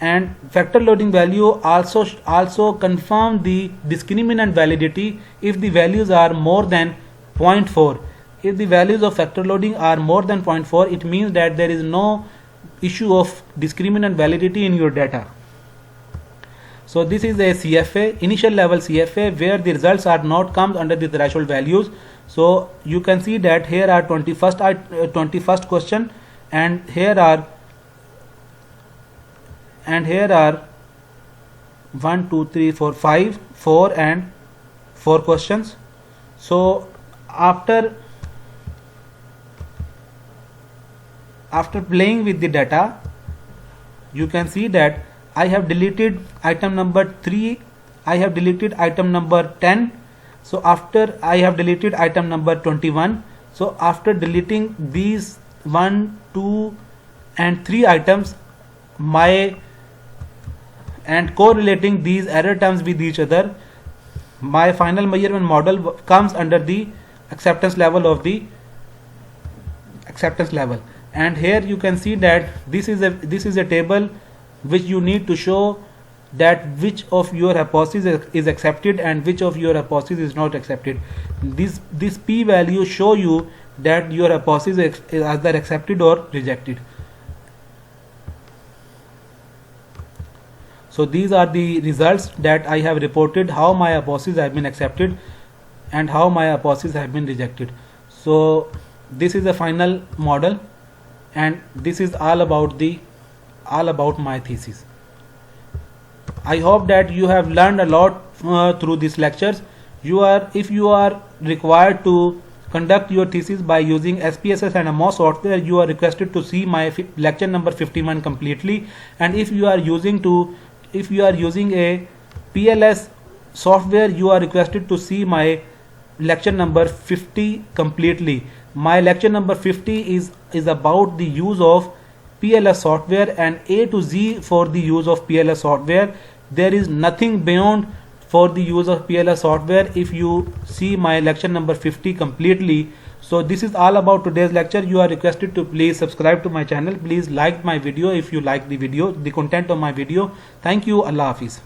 and factor loading value also confirm the discriminant validity if the values are more than 0.4. If the values of factor loading are more than 0.4, it means that there is no issue of discriminant validity in your data. So this is a CFA, initial level CFA, where the results are not comes under the threshold values. So you can see that here are 21st question, and here are 1 2 3 4 5 4 and 4 questions. So after playing with the data, you can see that I have deleted item number 3, I have deleted item number 10. So after I have deleted item number 21. So after deleting these 1 2 and 3 items, and correlating these error terms with each other, my final measurement model comes under the acceptance level of the acceptance level. And here you can see that this is a table which you need to show that which of your hypothesis is accepted and which of your hypothesis is not accepted. This p value show you that your hypothesis is either accepted or rejected. So these are the results that I have reported, how my hypotheses have been accepted and how my hypotheses have been rejected. So this is the final model, and this is all about my thesis. I hope that you have learned a lot through these lectures. If you are required to conduct your thesis by using SPSS and MOS software, you are requested to see my lecture number 51 completely. And if you are using a PLS software, you are requested to see my lecture number 50 completely. My lecture number 50 is about the use of PLS software and A to Z for the use of PLS software. There is nothing beyond for the use of PLS software if you see my lecture number 50 completely. So this is all about today's lecture. You are requested to please subscribe to my channel. Please like my video if you like the content of my video. Thank you. Allah Hafiz.